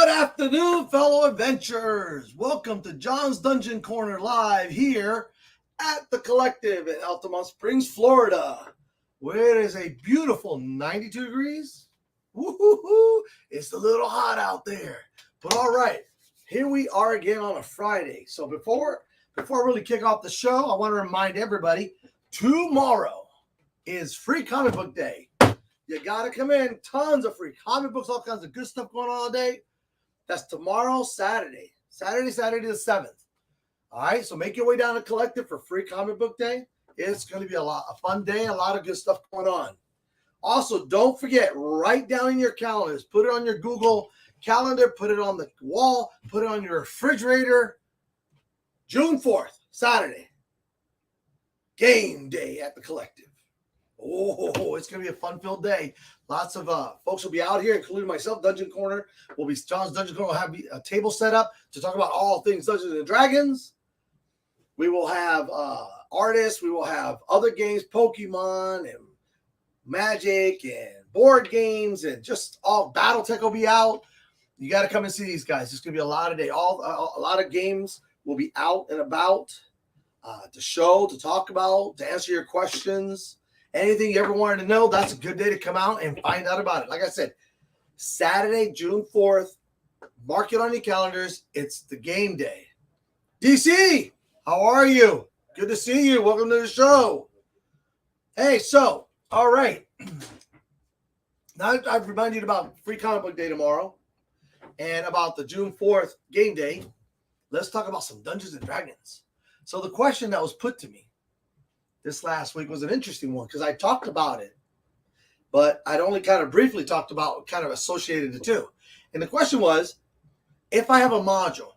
Good afternoon, fellow adventurers. Welcome to John's Dungeon Corner live here at the Collective in Altamont Springs, Florida, where it is a beautiful 92 degrees. Woo-hoo-hoo. It's a little hot out there. But all right, here we are again on a Friday. So before I really kick off the show, I want to remind everybody, tomorrow is Free Comic Book Day. You got to come in. Tons of free comic books, all kinds of good stuff going on all day. That's tomorrow, Saturday the 7th. All right, so make your way down to Collective for Free Comic Book Day. It's going to be a fun day, a lot of good stuff going on. Also, don't forget, write down in your calendars, put it on your Google Calendar, put it on the wall, put it on your refrigerator. June 4th, Saturday, game day at the Collective. Oh, it's going to be a fun-filled day. Lots of folks will be out here, including myself. Dungeon Corner will be John's Dungeon Corner will have a table set up to talk about all things Dungeons and Dragons. We will have artists. We will have other games, Pokemon and Magic and board games, and just all BattleTech will be out. You got to come and see these guys. It's going to be a lot of day. A lot of games will be out and about to show, to talk about, to answer your questions. Anything you ever wanted to know, that's a good day to come out and find out about it. Like I said, Saturday, June 4th, mark it on your calendars. It's the game day. DC, how are you? Good to see you. Welcome to the show. Hey, so, all right. Now I've reminded you about Free Comic Book Day tomorrow and about the June 4th game day. Let's talk about some Dungeons and Dragons. So the question that was put to me this last week was an interesting one because I talked about it, but I'd only kind of briefly talked about, kind of associated the two. And the question was, if I have a module,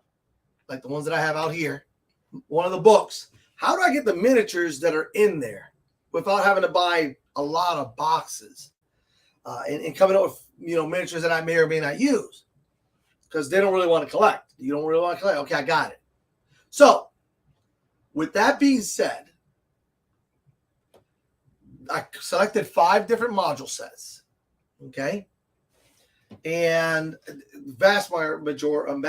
like the ones that I have out here, one of the books, how do I get the miniatures that are in there without having to buy a lot of boxes and coming up with, miniatures that I may or may not use because they don't really want to collect. You don't really want to collect. Okay, I got it. So with that being said, I selected 5 different module sets, okay? And vast majority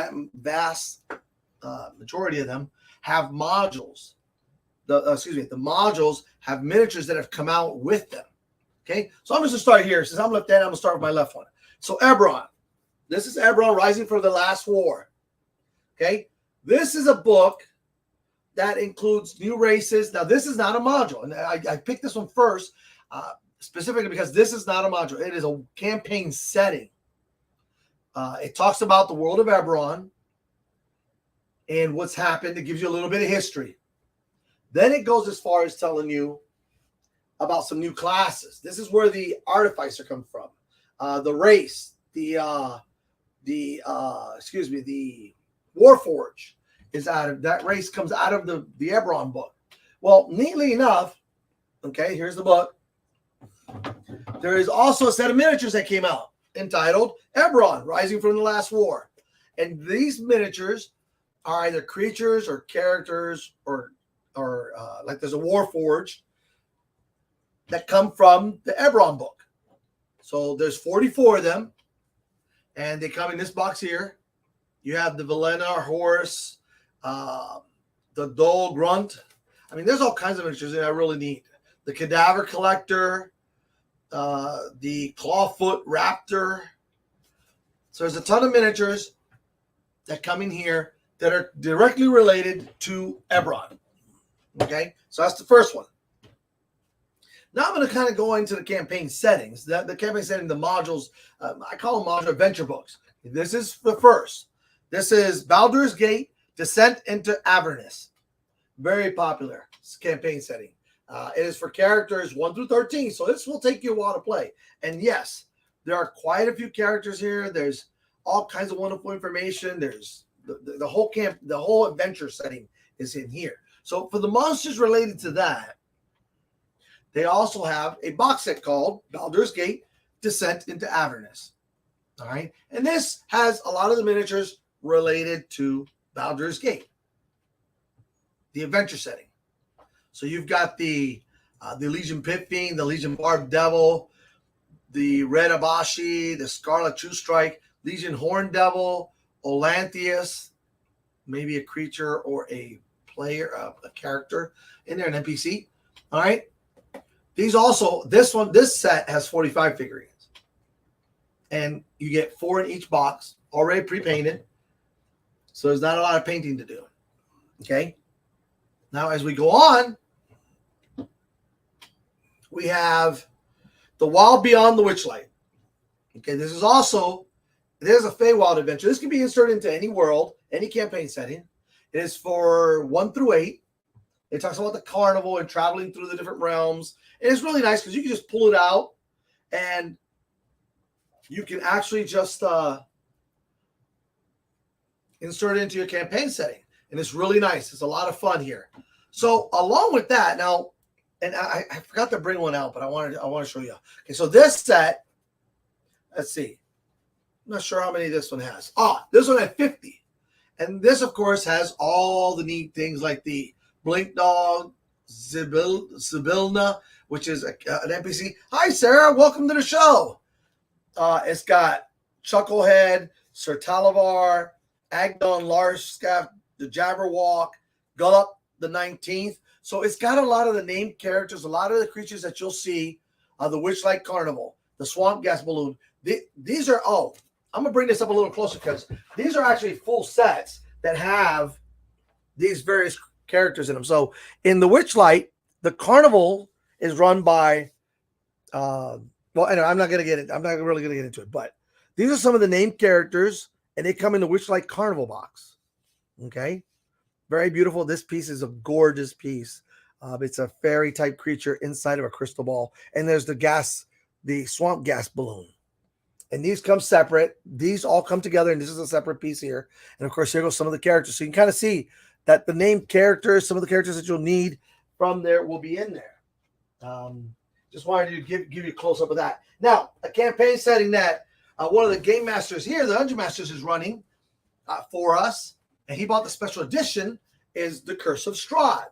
of them have modules. The modules have miniatures that have come out with them, okay? So I'm just going to start here. Since I'm left-handed, I'm going to start with my left one. So Eberron. This is Eberron Rising from the Last War, okay? This is a book that includes new races. Now, this is not a module. And I picked this one first specifically because this is not a module. It is a campaign setting. It talks about the world of Eberron and what's happened. It gives you a little bit of history. Then it goes as far as telling you about some new classes. This is where the Artificer comes from. The race, the Warforge. Is out of that race, comes out of the Eberron book. Well, neatly enough, okay, here's the book. There is also a set of miniatures that came out entitled Eberron Rising from the Last War. And these miniatures are either creatures or characters or like there's a Warforged that come from the Eberron book. So there's 44 of them, and they come in this box here. You have the Velena horse, the Dole Grunt. I mean, there's all kinds of miniatures that I really need. The Cadaver Collector, the Clawfoot Raptor. So there's a ton of miniatures that come in here that are directly related to Eberron. Okay, so that's the first one. Now I'm going to kind of go into the campaign settings. The campaign setting, the modules, I call them modular adventure books. This is the first. This is Baldur's Gate, Descent into Avernus. Very popular campaign setting. It is for characters 1 through 13, so this will take you a while to play. And yes, there are quite a few characters here. There's all kinds of wonderful information. There's the whole adventure setting is in here. So for the monsters related to that, they also have a box set called Baldur's Gate, Descent into Avernus. All right, and this has a lot of the miniatures related to Baldur's Gate, the adventure setting. So you've got the Legion Pit Fiend, the Legion Barbed Devil, the Red Abashi, the Scarlet True Strike. Legion Horn Devil, Olanthius, maybe a creature or a player, a character in there, an NPC. All right. These also, this set has 45 figurines. And you get 4 in each box, already pre-painted. So there's not a lot of painting to do. Okay. Now, as we go on, we have the Wild Beyond the Witchlight. Okay, this is also, there's a Feywild adventure. This can be inserted into any world, any campaign setting. It is for 1 through 8. It talks about the carnival and traveling through the different realms. And it's really nice because you can just pull it out and you can actually just insert it into your campaign setting. And it's really nice. It's a lot of fun here. So along with that, now, and I forgot to bring one out, but I want to show you. Okay, so this set, let's see. I'm not sure how many this one has. This one had 50. And this, of course, has all the neat things like the Blink Dog, Zybilna, which is an NPC. Hi, Sarah. Welcome to the show. It's got Chucklehead, Sir Talavar, Agdon Larskaff, the Jabberwock, Gullup the 19th. So it's got a lot of the named characters, a lot of the creatures that you'll see, the Witchlight Carnival, the Swamp Gas Balloon. These are, I'm going to bring this up a little closer because these are actually full sets that have these various characters in them. So in the Witchlight, the carnival is run by, well, anyway, I'm not really going to get into it, but these are some of the named characters and they come in the Witchlight Carnival box. Okay. Very beautiful. This piece is a gorgeous piece. It's a fairy type creature inside of a crystal ball. And there's the swamp gas balloon. And these come separate. These all come together. And this is a separate piece here. And of course, here goes some of the characters. So you can kind of see that the named characters, some of the characters that you'll need from there will be in there. Just wanted to give you a close up of that. Now, a campaign setting that one of the game masters here, the Dungeon Masters, is running for us. And he bought the special edition, is the Curse of Strahd,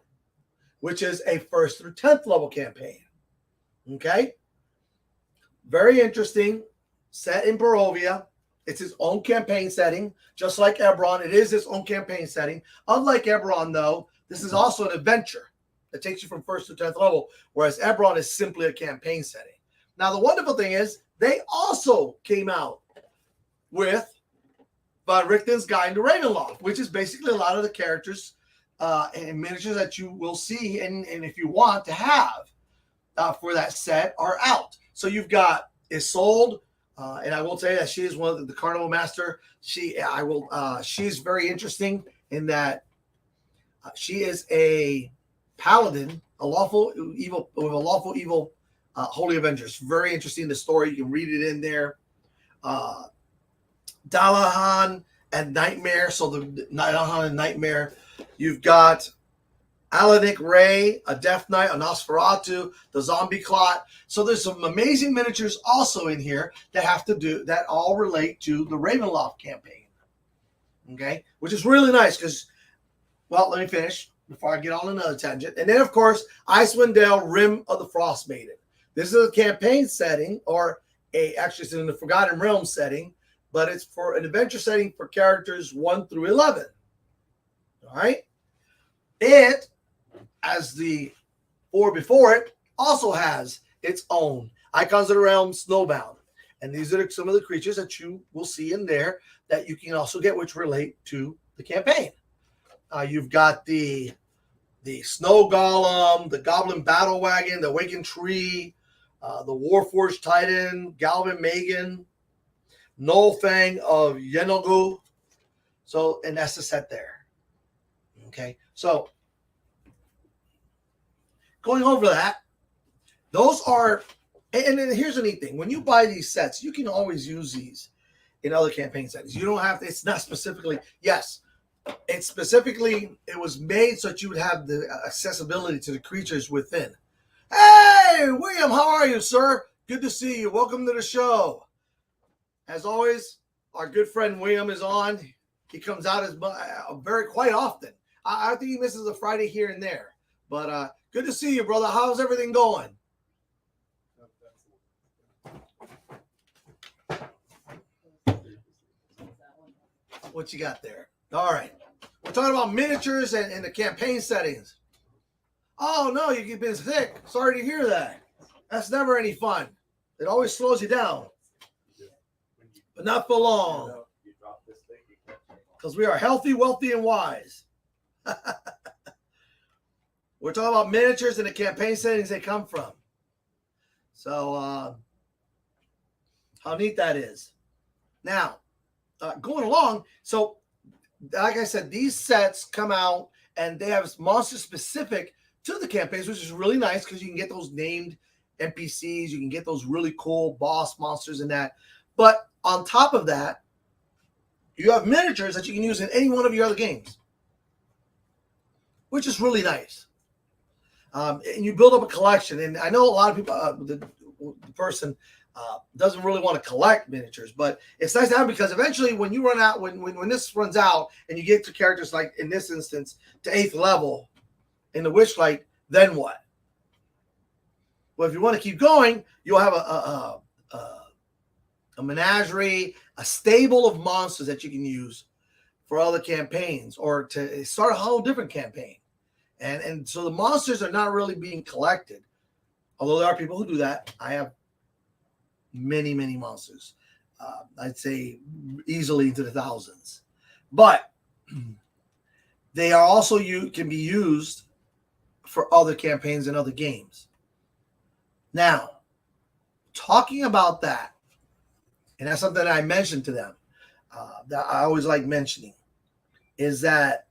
which is a 1st through 10th level campaign. Okay? Very interesting. Set in Barovia. It's its own campaign setting. Just like Eberron, it is its own campaign setting. Unlike Eberron, though, this is also an adventure that takes you from 1st to 10th level, whereas Eberron is simply a campaign setting. Now, the wonderful thing is, they also came out with Von Richten's Guide to Ravenloft, which is basically a lot of the characters and miniatures that you will see and if you want to have for that set are out. So you've got Isolde, and I will tell you that she is one of the Carnival Master. She's very interesting in that she is a paladin, a lawful evil with a lawful evil holy avengers. Very interesting, the story. You can read it in there. Dalahan and Nightmare. So the Dalahan and Nightmare. You've got Alanic Ray, a Death Knight, a Nosferatu, the Zombie Clot. So there's some amazing miniatures also in here that all relate to the Ravenloft campaign. Okay, which is really nice because, well, let me finish before I get on another tangent. And then, of course, Icewind Dale, Rim of the Frost Maiden. This is a campaign setting, actually it's in the Forgotten Realms setting, but it's for an adventure setting for characters 1 through 11. All right. It, as the 4 before it, also has its own Icons of the Realm Snowbound. And these are some of the creatures that you will see in there that you can also get, which relate to the campaign. You've got the Snow Golem, the Goblin Battle Wagon, the Awakened Tree, the Warforged Titan, Galvin Magan, Nolfang of Yenalgu. So, and that's the set there. Okay, so going over that, those are, and then here's the neat thing. When you buy these sets, you can always use these in other campaign settings. You don't have to, it's not specifically, yes, it was made so that you would have the accessibility to the creatures within. Hey, William, how are you, sir? Good to see you. Welcome to the show. As always, our good friend William is on. He comes out quite often. I think he misses a Friday here and there. But good to see you, brother. How's everything going? What you got there? All right. We're talking about miniatures and the campaign settings. Oh, no, you've been sick. Sorry to hear that. That's never any fun. It always slows you down. But not for long. Because we are healthy, wealthy, and wise. We're talking about miniatures and the campaign settings they come from. So, how neat that is. Now, going along, so like I said, these sets come out and they have monsters specific to the campaigns, which is really nice because you can get those named NPCs, you can get those really cool boss monsters and that. But on top of that, you have miniatures that you can use in any one of your other games, which is really nice. And you build up a collection. And I know a lot of people, the person doesn't really want to collect miniatures, but it's nice to have because eventually when you run out, when this runs out and you get to characters like in this instance to 8th level in the Witchlight, then what? Well, if you want to keep going, you'll have a menagerie, a stable of monsters that you can use for other campaigns or to start a whole different campaign. And so the monsters are not really being collected, although there are people who do that. I have many, many monsters. I'd say easily into the thousands. But they are also can be used for other campaigns and other games. Now, talking about that, and that's something that I mentioned to them that I always like mentioning, is that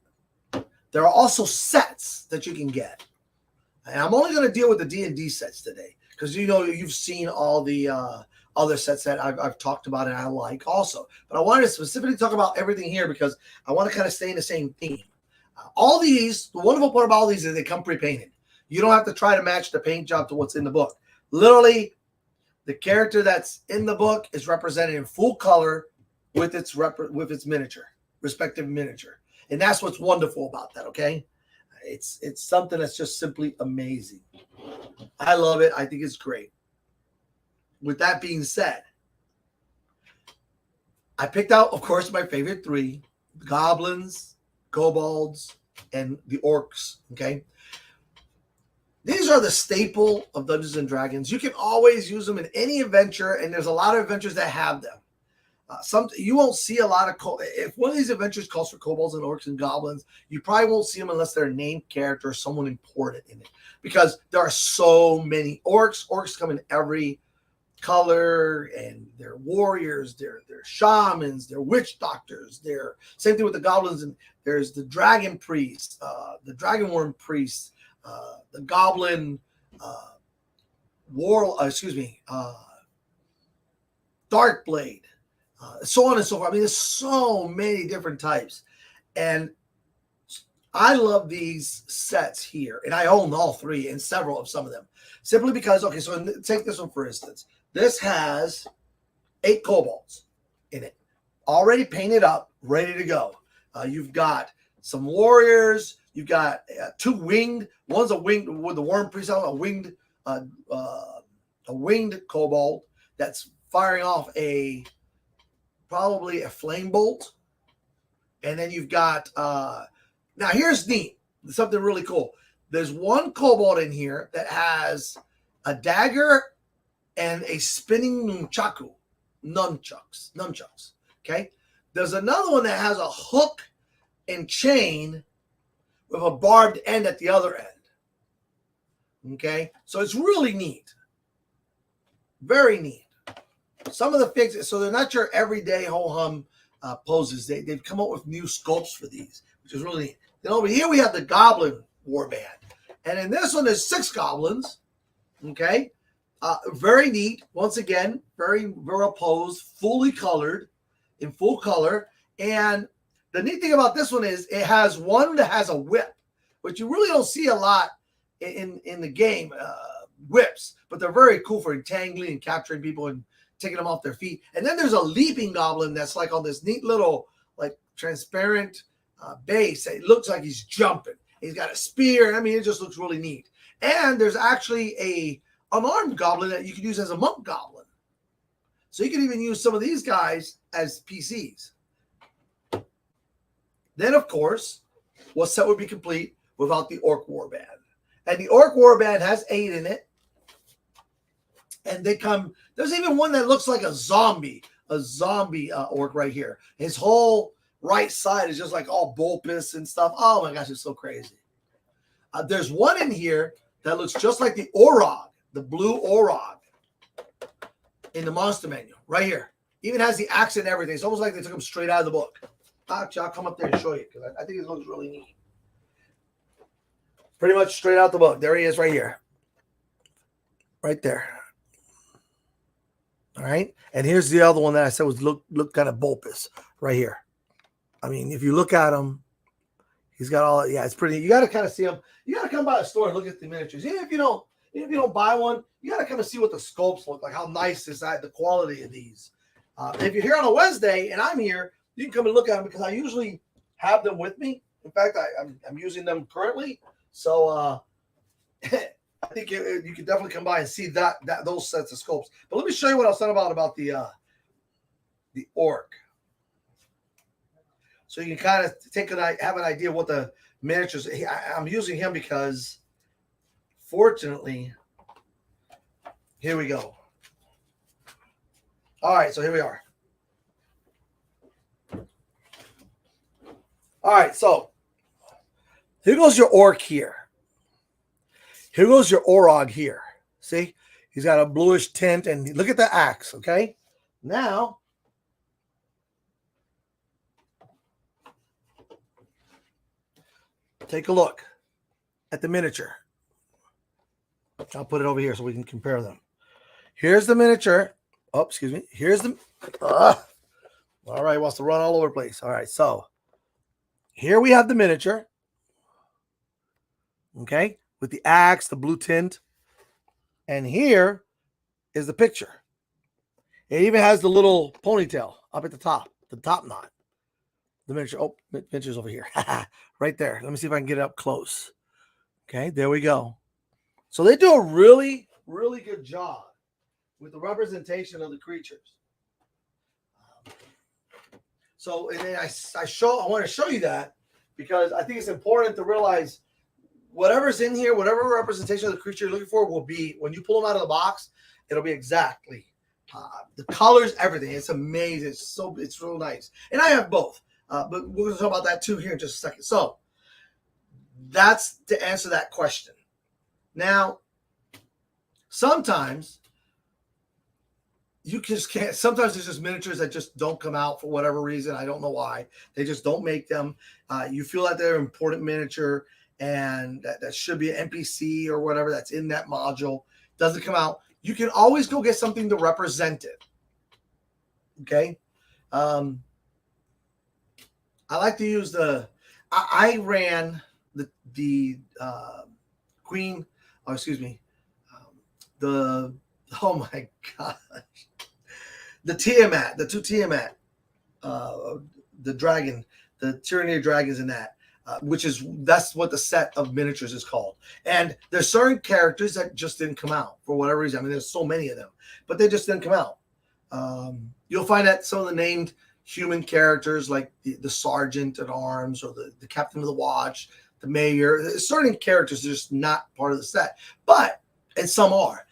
there are also sets that you can get. And I'm only going to deal with the D&D sets today because, you know, you've seen all the other sets that I've talked about and I like also. But I wanted to specifically talk about everything here because I want to kind of stay in the same theme. All these, the wonderful part about all these is they come pre-painted. You don't have to try to match the paint job to what's in the book. Literally, the character that's in the book is represented in full color with its miniature, respective miniature. And that's what's wonderful about that, okay? It's something that's just simply amazing. I love it. I think it's great. With that being said, I picked out, of course, my favorite three: the goblins, kobolds, and the orcs, okay? These are the staple of Dungeons and Dragons. You can always use them in any adventure, and there's a lot of adventures that have them. You won't see a lot of if one of these adventures calls for kobolds and orcs and goblins, you probably won't see them unless they're a named character or someone important in it, because there are so many orcs. Orcs come in every color, and they're warriors, they're shamans, they're witch doctors. They're same thing with the goblins, and there's the dragon priest, the dragonworm priest, the goblin Darkblade. So on and so forth. I mean, there's so many different types. And I love these sets here. And I own all three and several of some of them. Simply because, okay, so take this one, for instance. This has 8 kobolds in it. Already painted up, ready to go. You've got some warriors. You've got 2 winged. One's a winged, with the worm priest, a winged kobold that's firing off probably a flame bolt. And then you've got, now here's neat, something really cool. There's one kobold in here that has a dagger and a spinning nunchucks. Okay. There's another one that has a hook and chain with a barbed end at the other end. Okay. So it's really neat. Very neat. Some of the fixes, so they're not your everyday ho-hum poses. They've come up with new sculpts for these, which is really neat. Then over here we have the Goblin Warband. And in this one, there's 6 goblins. Okay. Very neat. Once again, very well posed, fully colored, in full color. And the neat thing about this one is it has one that has a whip, which you really don't see a lot in the game, whips. But they're very cool for entangling and capturing people and taking them off their feet. And then there's a leaping goblin that's like on this neat little like transparent base. It looks like he's jumping. He's got a spear. I mean, it just looks really neat. And there's actually a unarmed goblin that you can use as a monk goblin. So you can even use some of these guys as PCs. Then, of course, what set would be complete without the Orc Warband? And the Orc Warband has 8 in it. And they come, there's even one that looks like a zombie orc right here. His whole right side is just like all bulbous and stuff. Oh my gosh, it's so crazy. There's one in here that looks just like the Orog, the blue Orog in the monster manual right here. Even has the axe and everything. It's almost like they took him straight out of the book. Actually, I'll come up there and show you because I think it looks really neat. Pretty much straight out the book. There he is right here. Right there. All right. And here's the other one that I said was look kind of bulbous right here. I mean, if you look at him, he's got all, yeah, it's pretty. You got to kind of see him. You got to come by the store and look at the miniatures. Even if you don't buy one, you got to kind of see what the sculpts look like. How nice is that? The quality of these. If you're here on a Wednesday and I'm here, you can come and look at them because I usually have them with me. In fact, I'm using them currently. So I think you can definitely come by and see those sets of sculpts. But let me show you what I was talking about the orc. So you can kind of have an idea what the miniatures. I'm using him because, fortunately, here we go. All right, so here we are. All right, so here goes your orc here. Here goes your Orog here. See? He's got a bluish tint, and look at the axe, okay? Now, take a look at the miniature. I'll put it over here so we can compare them. Here's the miniature. Oh, excuse me. Here's the... all right, wants to run all over the place. All right, so here we have the miniature. Okay? With the axe, the blue tint. And here is the picture. It even has the little ponytail up at the top knot. The miniature. Oh, miniature's over here. Right there. Let me see if I can get it up close. Okay, there we go. So they do a really, really good job with the representation of the creatures. So, and then I want to show you that because I think it's important to realize whatever's in here, whatever representation of the creature you're looking for will be, when you pull them out of the box, it'll be exactly the colors, everything. It's amazing. It's real nice. And I have both, but we're going to talk about that too here in just a second. So that's to answer that question. Now, sometimes you just can't. Sometimes there's just miniatures that just don't come out for whatever reason. I don't know why. They just don't make them. You feel like they're an important miniature, and that should be an NPC or whatever that's in that module. Doesn't come out. You can always go get something to represent it. Okay. I like to use I ran the Queen. Oh, excuse me. Oh my gosh. The Tiamat, the 2 Tiamat, the dragon, the Tyranny of Dragons in that. That's what the set of miniatures is called. And there's certain characters that just didn't come out for whatever reason. I mean, there's so many of them, but they just didn't come out. You'll find that some of the named human characters, like the sergeant at arms or the captain of the watch, the mayor, certain characters are just not part of the set, and some are.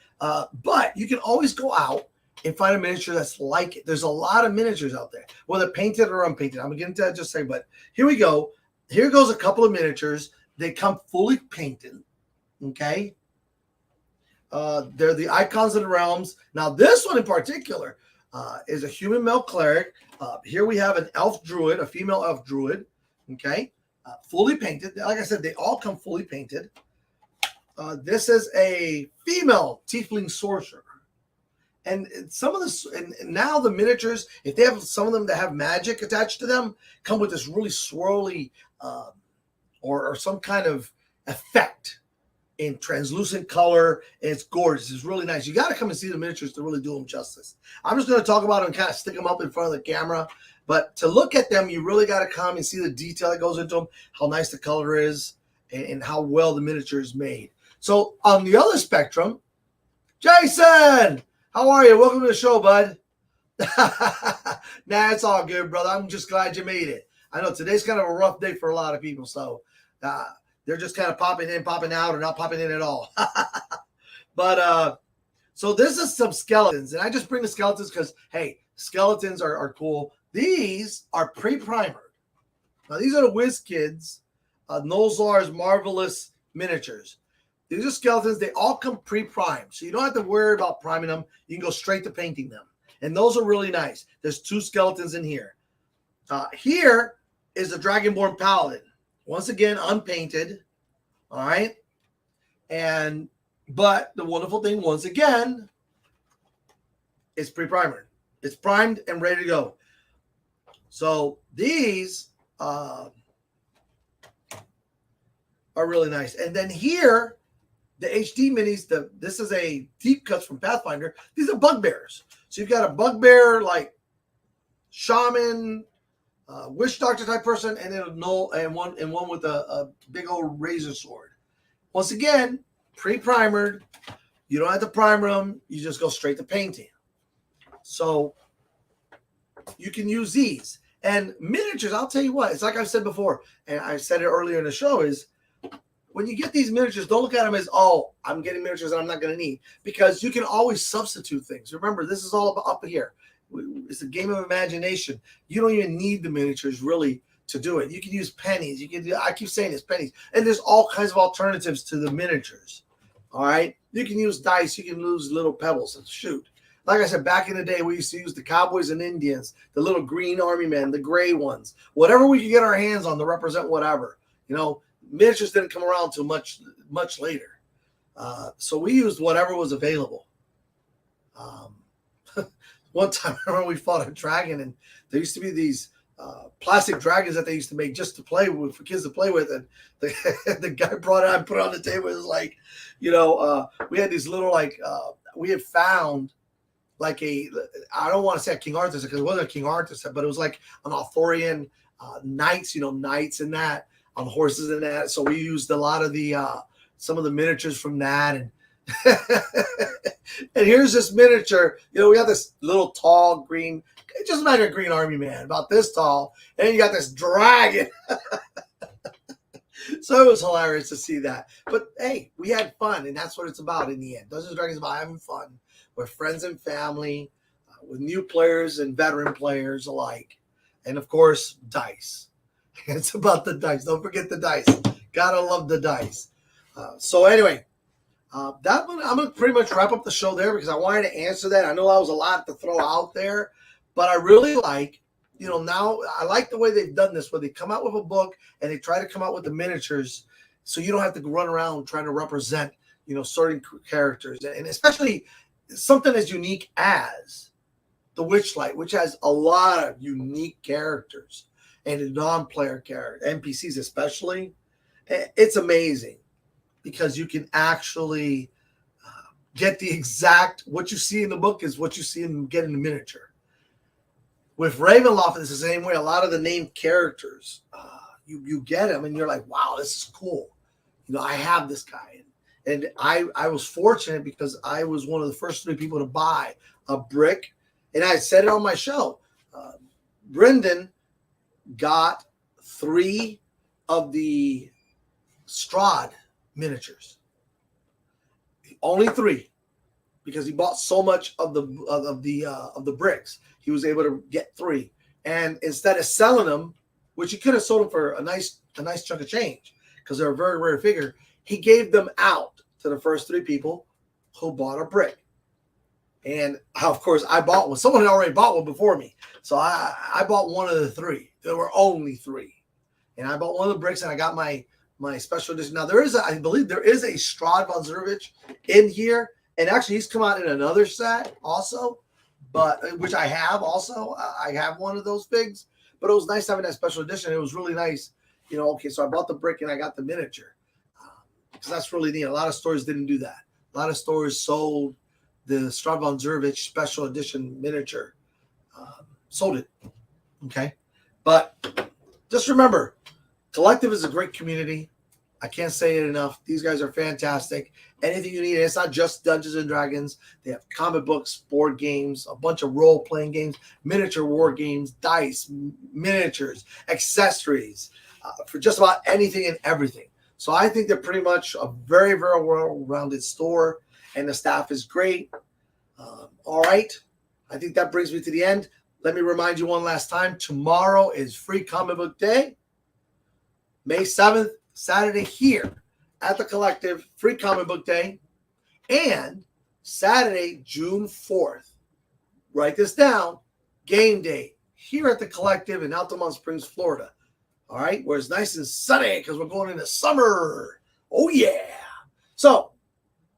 But you can always go out and find a miniature that's like it. There's a lot of miniatures out there, whether painted or unpainted. I'm going to get into that just a second, but here we go. Here goes a couple of miniatures. They come fully painted. Okay. They're the icons of the realms. Now, this one in particular is a human male cleric. Here we have an elf druid, a female elf druid. Okay. Fully painted. Like I said, they all come fully painted. This is a female tiefling sorcerer. And some of this, and now the miniatures, if they have some of them that have magic attached to them, come with this really swirly or some kind of effect in translucent color. And it's gorgeous. It's really nice. You got to come and see the miniatures to really do them justice. I'm just going to talk about them and kind of stick them up in front of the camera. But to look at them, you really got to come and see the detail that goes into them, how nice the color is, and how well the miniature is made. So on the other spectrum, Jason, how are you? Welcome to the show, bud. Nah, it's all good, brother. I'm just glad you made it. I know today's kind of a rough day for a lot of people, so they're just kind of popping in, popping out, or not popping in at all. But so this is some skeletons, and I just bring the skeletons because, hey, skeletons are cool. These are pre-primered. Now, these are the WizKids, Nolzur's Marvelous Miniatures. These are skeletons. They all come pre-primed, so you don't have to worry about priming them. You can go straight to painting them, and those are really nice. There's 2 skeletons in here. Here is the Dragonborn Paladin. Once again, unpainted. All right, but the wonderful thing, once again, it's pre-primered. It's primed and ready to go. So these are really nice. And then here, the HD minis, this is a deep cuts from Pathfinder. These are bugbears. So you've got a bugbear like shaman, witch doctor type person, and then one with a big old razor sword. Once again, pre-primered. You don't have to primer them. You just go straight to painting. So you can use these. And miniatures, I'll tell you what, it's like I've said before, and I said it earlier in the show, is when you get these miniatures, don't look at them as, oh, I'm getting miniatures that I'm not going to need, because you can always substitute things. Remember, this is all about up here. It's a game of imagination. You don't even need the miniatures really to do it. You can use pennies. I keep saying it's pennies. And there's all kinds of alternatives to the miniatures. All right? You can use dice. You can use little pebbles and shoot. Like I said, back in the day, we used to use the cowboys and Indians, the little green army men, the gray ones, whatever we could get our hands on to represent whatever. Miniatures didn't come around until much later. So we used whatever was available. One time, I remember we fought a dragon, and there used to be these plastic dragons that they used to make just to play with, for kids to play with. And the guy brought it out and put it on the table. It was like, we had these little, we had found like I don't want to say a King Arthur set because it wasn't a King Arthur set, but it was like an Arthurian knights, knights and that on horses and that. So we used a lot of the some of the miniatures from that, and and here's this miniature. We got this little tall green. It just imagine a green army man about this tall, and you got this dragon. So it was hilarious to see that. But hey, we had fun, and that's what it's about in the end. Dungeons and Dragons is about having fun with friends and family, with new players and veteran players alike, and of course, dice. It's about the dice. Don't forget the dice. Gotta love the dice. So anyway, that one, I'm gonna pretty much wrap up the show there because I wanted to answer that. I know that was a lot to throw out there, but I really like, now I like the way they've done this, where they come out with a book and they try to come out with the miniatures, so you don't have to run around trying to represent, certain characters, and especially something as unique as the Witchlight, which has a lot of unique characters and non-player characters, NPCs especially. It's amazing because you can actually get the exact, what you see in the book is what you see in getting the miniature. With Ravenloft, it's the same way. A lot of the named characters, you get them and you're like, wow, this is cool. I have this guy. And I was fortunate because I was one of the first 3 people to buy a brick. And I said it on my show. Brendan got 3 of the Strahd miniatures. Only 3, because he bought so much of the bricks. He was able to get 3. And instead of selling them, which he could have sold them for a nice chunk of change, because they're a very rare figure, he gave them out to the first 3 people who bought a brick. And of course, I bought one. Someone had already bought one before me. So I bought one of the 3. There were only 3. And I bought one of the bricks, and I got my special edition. Now, I believe there is a Strahd von Zarovich in here. And actually, he's come out in another set also, but which I have also. I have one of those figs. But it was nice having that special edition. It was really nice. Okay, so I bought the brick, and I got the miniature. Because that's really neat. A lot of stores didn't do that. A lot of stores sold the Strahd von Zarovich special edition miniature. Sold it. Okay. But just remember, Collective is a great community. I can't say it enough. These guys are fantastic. Anything you need. It's not just Dungeons and Dragons. They have comic books, board games, a bunch of role-playing games, miniature war games, dice, miniatures, accessories, for just about anything and everything. So I think they're pretty much a very, very well-rounded store, and the staff is great. All right. I think that brings me to the end. Let me remind you one last time. Tomorrow is Free Comic Book Day. May 7th, Saturday here at the Collective, Free Comic Book Day. And Saturday, June 4th. Write this down. Game Day here at the Collective in Altamont Springs, Florida. All right, where it's nice and sunny because we're going into summer. Oh, yeah. So,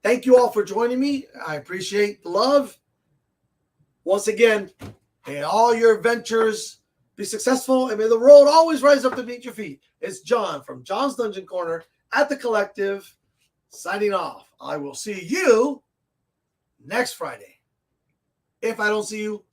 thank you all for joining me. I appreciate the love. Once again, may all your ventures be successful, and may the road always rise up to meet your feet. It's John from John's Dungeon Corner at the Collective, signing off. I will see you next Friday. If I don't see you,